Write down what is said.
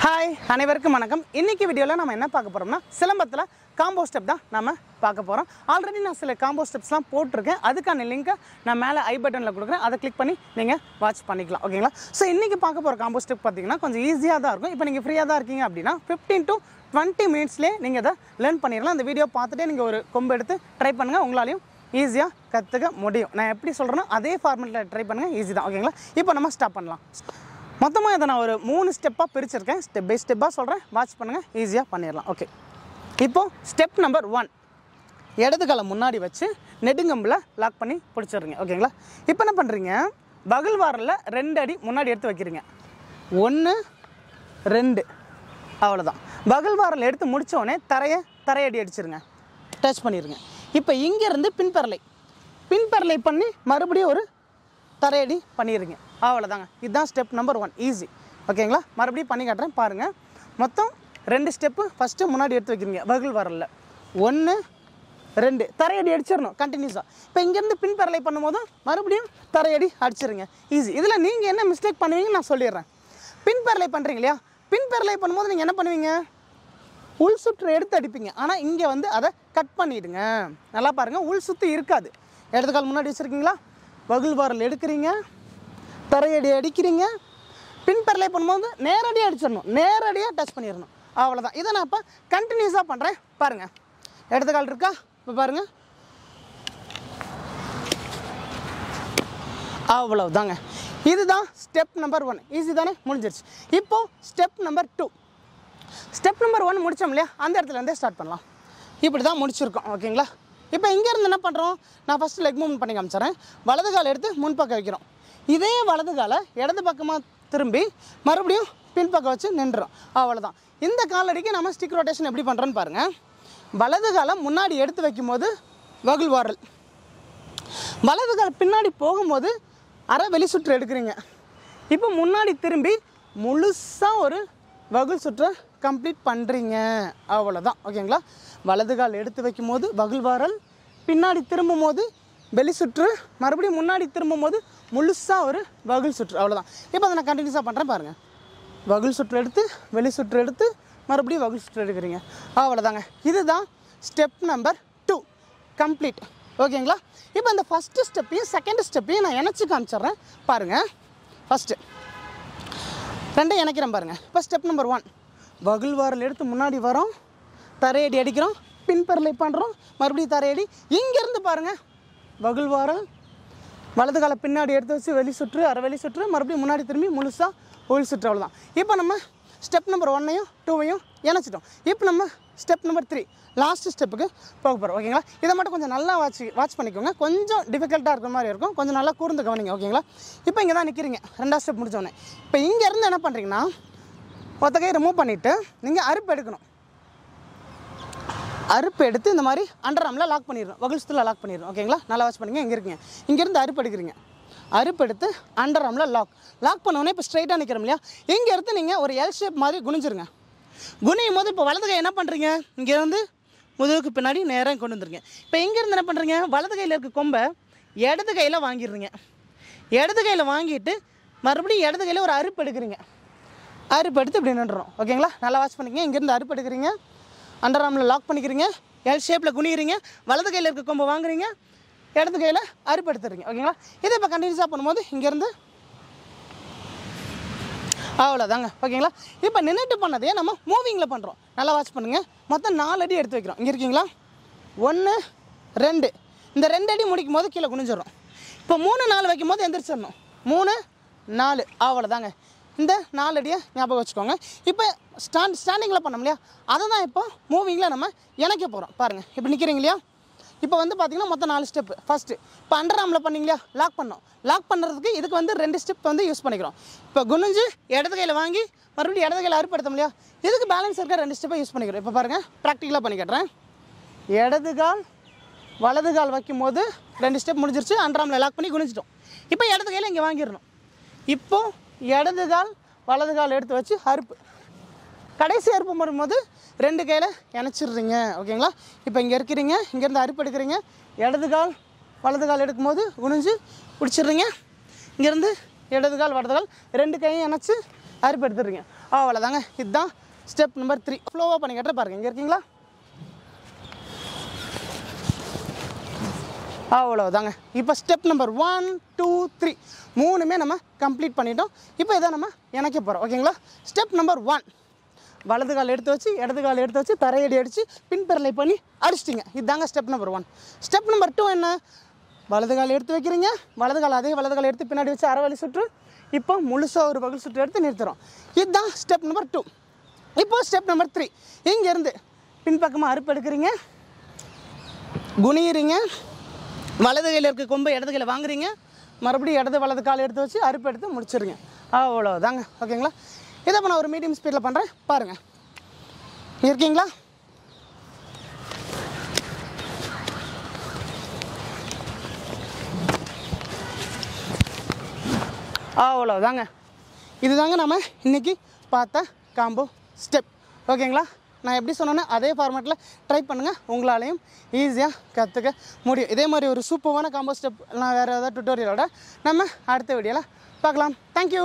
Hi அனைவருக்கும் வணக்கம். இன்னைக்கு வீடியோவில் நம்ம என்ன பார்க்க போகிறோம்னா சிலம்பத்தில் காம்போ ஸ்டெப் தான் நம்ம பார்க்க போகிறோம். ஆல்ரெடி நான் சில காம்போ ஸ்டெப்ஸ்லாம் போட்டிருக்கேன். அதுக்கான லிங்க்கை நான் மேலே ஐ பட்டனில் கொடுக்குறேன். அதை கிளிக் பண்ணி நீங்கள் வாட்ச் பண்ணிக்கலாம். ஓகேங்களா? ஸோ இன்றைக்கி பார்க்க போகிற காம்போ ஸ்டெப் பார்த்தீங்கன்னா கொஞ்சம் ஈஸியாக தான் இருக்கும். இப்போ நீங்கள் ஃப்ரீயாக தான் இருக்கீங்க அப்படின்னா 15 to 20 மினிட்ஸ்லேயே நீங்கள் அதை லேர்ன் பண்ணிடலாம். அந்த வீடியோ பார்த்துட்டே நீங்கள் ஒரு கொம்பு எடுத்து ட்ரை பண்ணுங்கள். உங்களாலையும் ஈஸியாக கற்றுக்க முடியும். நான் எப்படி சொல்கிறேன்னா அதே ஃபார்மெட்டில் ட்ரை பண்ணுங்கள். ஈஸி தான். ஓகேங்களா? இப்போ நம்ம ஸ்டார்ட் பண்ணலாம். மொத்தமாக இதை நான் ஒரு 3 ஸ்டெப்பாக பிரிச்சிருக்கேன். ஸ்டெப் பை ஸ்டெப்பாக சொல்கிறேன். வாட்ச் பண்ணுங்கள். ஈஸியாக பண்ணிடலாம். ஓகே, இப்போது ஸ்டெப் நம்பர் 1, இடது காலை முன்னாடி வச்சு நெடுங்கம்பில் லாக் பண்ணி பிடிச்சிடுறீங்க. ஓகேங்களா? இப்போ என்ன பண்ணுறீங்க, பகல் வாரில் 2 அடி முன்னாடி எடுத்து வைக்கிறீங்க. 1 2 அவ்வளோதான். பகல் வாரில் எடுத்து முடித்தோடனே தரையடி அடிச்சிருங்க. டச் பண்ணிடுங்க. இப்போ இங்கேருந்து பின்பரலை பண்ணி மறுபடியும் ஒரு தரையடி பண்ணிடுங்க. அவ்வளோதாங்க. இதுதான் ஸ்டெப் நம்பர் 1. ஈஸி. ஓகேங்களா? மறுபடியும் பண்ணி காட்டுறேன் பாருங்கள். மொத்தம் 2 ஸ்டெப்பு. ஃபஸ்ட்டு முன்னாடி எடுத்து வைக்கிறீங்க பகல் வாரலில். 1 2 தரையடி அடிச்சிடணும் கண்டினியூஸாக. இப்போ இங்கேருந்து பின்பரலை பண்ணும்போதும் மறுபடியும் தரையடி அடிச்சிருங்க. ஈஸி. இதில் நீங்கள் என்ன மிஸ்டேக் பண்ணுவீங்கன்னு நான் சொல்லிடுறேன். பின்பரலை பண்ணுறீங்க இல்லையா? பின்பரலை பண்ணும்போது நீங்கள் என்ன பண்ணுவீங்க, உள் சுற்று எடுத்து அடிப்பீங்க. ஆனால் இங்கே வந்து அதை கட் பண்ணிவிடுங்க. நல்லா பாருங்கள், உள் சுற்று இருக்காது. இடது கால் முன்னாடி வச்சுருக்கீங்களா, வகுல் வாரல் எடுக்கிறீங்க, தரையடி அடிக்கிறீங்க. பின்பரலை பண்ணும்போது நேரடியாக அடிச்சிடணும், நேரடியாக டச் பண்ணிடணும். அவ்வளோதான். இதை நான் இப்போ கண்டினியூஸாக பண்ணுறேன் பாருங்கள். இடது கால் இருக்கா, இப்போ பாருங்கள். அவ்வளோதாங்க. இதுதான் ஸ்டெப் நம்பர் 1. ஈஸி தானே? முடிஞ்சிருச்சு. இப்போது ஸ்டெப் நம்பர் 2. ஸ்டெப் நம்பர் 1 முடித்தோம் இல்லையா, அந்த இடத்துலேருந்தே ஸ்டார்ட் பண்ணலாம். இப்படி தான் முடிச்சிருக்கோம். ஓகேங்களா? இப்போ இங்கேருந்து என்ன பண்ணுறோம், நான் ஃபஸ்ட்டு லெக் மூவ்மெண்ட் பண்ணி காமிச்சிட்றேன். வலது காலை எடுத்து முன்பக்கம் வைக்கிறோம். இதே வலது காலை இடது பக்கமாக திரும்பி மறுபடியும் பின்பக்கம் வச்சு நின்றுறோம். அவ்வளோதான். இந்த காலடிக்கு நம்ம ஸ்டிக் ரொட்டேஷன் எப்படி பண்ணுறோன்னு பாருங்கள். வலது காலை முன்னாடி எடுத்து வைக்கும்போது வகுல் வாரல், வலது காலை பின்னாடி போகும்போது அரை வெளி சுற்று எடுக்கிறீங்க. இப்போ முன்னாடி திரும்பி முழுசாக ஒரு வகுல் சுற்றை கம்ப்ளீட் பண்ணுறீங்க. அவ்வளோதான். ஓகேங்களா? வலது கால் எடுத்து வைக்கும் போது வகுல் வாரல், பின்னாடி திரும்பும் போது வெளி சுற்று, மறுபடியும் முன்னாடி திரும்பும் போது முழுசாக ஒரு வகுல் சுற்று. அவ்வளோதான். இப்போ அதை நான் கண்டினியூஸாக பண்ணுறேன் பாருங்கள். வகுல் சுற்று எடுத்து வெளி சுற்று எடுத்து மறுபடியும் வகுல் சுற்று எடுக்கிறீங்க. அவ்வளோதாங்க. இதுதான் ஸ்டெப் நம்பர் 2 கம்ப்ளீட். ஓகேங்களா? இப்போ இந்த ஃபஸ்ட்டு ஸ்டெப்பையும் செகண்ட் ஸ்டெப்பையும் நான் இணைச்சி காமிச்சிட்றேன் பாருங்கள். ஃபஸ்ட்டு 2 இணைக்கிறேன் பாருங்கள். இப்போ ஸ்டெப் நம்பர் 1, வகுல் வாரல் எடுத்து முன்னாடி வரோம், தரையடி அடிக்கிறோம், பின்பரலை பண்ணுறோம், மறுபடியும் தரையடி. இங்கேருந்து பாருங்கள், வகுல் வாரல், வலது காலை பின்னாடி எடுத்து வச்சு வெளி சுற்று, அரை வெளி சுற்று, மறுபடியும் முன்னாடி திரும்பி முழுசாக உள் சுற்று. அவ்வளோதான். இப்போ நம்ம ஸ்டெப் நம்பர் 1ஐயும் 2ஐயும் இணைச்சிட்டோம். இப்போ நம்ம ஸ்டெப் நம்பர் 3 லாஸ்ட் ஸ்டெப்புக்கு போக போகிறோம். ஓகேங்களா? இதை மட்டும் கொஞ்சம் நல்லா வாட்ச் பண்ணிக்கோங்க. கொஞ்சம் டிஃபிகல்ட்டாக இருக்கிற மாதிரி இருக்கும். கொஞ்சம் நல்லா கூர்ந்து கவனிங்க. ஓகேங்களா? இப்போ இங்கே தான் நிற்கிறீங்க 2ஆவது ஸ்டெப் முடித்தோடனே. இப்போ இங்கேருந்து என்ன பண்ணுறீங்கன்னா, ஒத்த கை ரிமூவ் பண்ணிவிட்டு நீங்கள் அறுப்பு எடுக்கணும். அறுப்பு எடுத்து இந்த மாதிரி அண்டர் ஆர்மில் லாக் பண்ணிடணும், வகுல் சுற்றில் லாக் பண்ணிடணும். ஓகேங்களா? நல்லா வாட்ச் பண்ணிங்க. இங்கே இருக்கீங்க, இங்கேருந்து அறுப்பு எடுக்கிறீங்க. அறுப்பு எடுத்து அண்டர் ஆர்மில் லாக் பண்ணோன்னே இப்போ ஸ்ட்ரைட்டாக நிற்கிறோம் இல்லையா, இங்கே எடுத்து நீங்கள் ஒரு எல் ஷேப் மாதிரி குனிஞ்சிருங்க. குனியும் போது இப்போ வலது கை என்ன பண்ணுறீங்க, இங்கேருந்து முதுகுக்கு பின்னாடி நேராக கொண்டு வந்துருங்க. இப்போ இங்கேருந்து என்ன பண்ணுறீங்க, வலது கையில் இருக்க கொம்பை இடது கையில் வாங்கிடுறீங்க. இடது கையில் வாங்கிட்டு மறுபடியும் இடது கையில் ஒரு அறுப்பு எடுக்கிறீங்க. அறுப்பு எடுத்து இப்படி நின்றுறோம். ஓகேங்களா? நல்லா வாட்ச் பண்ணிக்கங்க. இங்கேருந்து அறுப்பு எடுக்கிறீங்க, அண்டர் ஆர்மில் லாக் பண்ணிக்கிறீங்க, எல் ஷேப்பில் குனிகிறீங்க, வலது கையில் இருக்க கொம்பை வாங்குறீங்க, இடது கையில் அறுப்பு எடுத்துறீங்க. ஓகேங்களா? இதை இப்போ கண்டினியூஸாக பண்ணும்போது இங்கேருந்து அவ்வளோதாங்க. ஓகேங்களா? இப்போ நின்றுட்டு பண்ணதே நம்ம மூவிங்கில் பண்ணுறோம். நல்லா வாட்ச் பண்ணுங்கள். மொத்தம் 4 அடி எடுத்து வைக்கிறோம். இங்கே இருக்கீங்களா, 1 2, இந்த 2 அடி முடிக்கும் போது கீழே குனிஞ்சிடறோம். இப்போ 3 4 வைக்கும் போது எந்திரிச்சிடணும். 3 4 அவ்வளோதாங்க. இந்த 4 அடியை ஞாபகம் வச்சுக்கோங்க. இப்போ ஸ்டாண்டிங்கில் பண்ணோம் இல்லையா, அதை தான் இப்போ மூவிங்கில் நம்ம இணைக்க போகிறோம். பாருங்கள், இப்போ நிற்கிறீங்க இல்லையா, இப்போ வந்து பார்த்திங்கன்னா மொத்தம் 4 ஸ்டெப்பு. ஃபஸ்ட்டு இப்போ அண்டர் ஆர்மில் பண்ணிங்க இல்லையா, லாக் பண்ணோம். லாக் பண்ணுறதுக்கு இதுக்கு வந்து 2 ஸ்டெப் வந்து யூஸ் பண்ணிக்கிறோம். இப்போ குனிஞ்சு இடது கையில் வாங்கி மறுபடியும் இடது கையில் அறுப்படுத்தோம் இல்லையா, இதுக்கு பேலன்ஸ் இருக்க 2 ஸ்டெப்பை யூஸ் பண்ணிக்கிறோம். இப்போ பாருங்கள், ப்ராக்டிக்கலாக பண்ணி காட்டுறேன். இடது கால் வலது கால் வைக்கும் போது 2 ஸ்டெப் முடிஞ்சிருச்சு. அண்டர் ஆர்மில் லாக் பண்ணி குனிஞ்சிட்டோம். இப்போ இடது கையில் இங்கே வாங்கிடணும். இப்போது இடது கால் வலது கால் எடுத்து வச்சு அறுப்பு, கடைசி அறுப்பு வரும்போது 2 கையில் இணைச்சிடுறீங்க. ஓகேங்களா? இப்போ இங்கே இருக்கிறீங்க, இங்கேருந்து அறுப்பு எடுக்கிறீங்க, இடது கால் வலது கால் எடுக்கும்போது குனிஞ்சு பிடிச்சிடுறீங்க, இங்கேருந்து இடது கால் வலது கால் 2 கையும் இணைச்சி அறுப்பு எடுத்துடுறீங்க. அவ்வளோதாங்க. இதுதான் ஸ்டெப் நம்பர் 3. ஃப்ளோவாக பண்ணி கேட்டால் பாருங்கள், இங்கே இருக்கீங்களா? அவ்வளோதாங்க. இப்போ ஸ்டெப் நம்பர் 1 2 3 மூணுமே நம்ம கம்ப்ளீட் பண்ணிட்டோம். இப்போ இதை நம்ம இணைக்க போகிறோம். ஓகேங்களா? ஸ்டெப் நம்பர் 1, வலது கால் எடுத்து வச்சு இடது கால் எடுத்து வச்சு தரையடி அடித்து பின்பெரலை பண்ணி அடிச்சிட்டிங்க. இதுதாங்க ஸ்டெப் நம்பர் 1. ஸ்டெப் நம்பர் 2 என்ன? வலது கால் எடுத்து வைக்கிறீங்க, வலது கால் எடுத்து பின்னாடி வச்சு அரை வழி சுற்று. இப்போ முழுசாக ஒரு பகல் சுற்று எடுத்து நிறுத்துகிறோம். இதுதான் ஸ்டெப் நம்பர் 2. இப்போ ஸ்டெப் நம்பர் 3, இங்கேருந்து பின்பக்கமாக அறுப்பு எடுக்கிறீங்க, குனிகிறீங்க, வலது கையில் இருக்க கொம்பை இடது கையில் வாங்குறீங்க, மறுபடியும் வலது கால் எடுத்து வச்சு அறுப்பு எடுத்து முடிச்சிடுங்க. அவ்வளோதாங்க. ஓகேங்களா? இதை இப்போ நான் ஒரு மீடியம் ஸ்பீடில் பண்ணுறேன், பாருங்கள். இருக்கீங்களா? அவ்வளோதாங்க. இதுதாங்க நம்ம இன்றைக்கி பார்த்த காம்போ ஸ்டெப். ஓகேங்களா? நான் எப்படி சொன்னேன்னா அதே ஃபார்மேட்டில் ட்ரை பண்ணுங்கள், உங்களாலையும் ஈஸியாக கற்றுக்க முடியும். இதே மாதிரி ஒரு சூப்பரான காம்போ ஸ்டெப் நான் வேறு ஏதாவது டுட்டோரியலோட நம்ம அடுத்த வீடியோவில் பார்க்கலாம். தேங்க்யூ.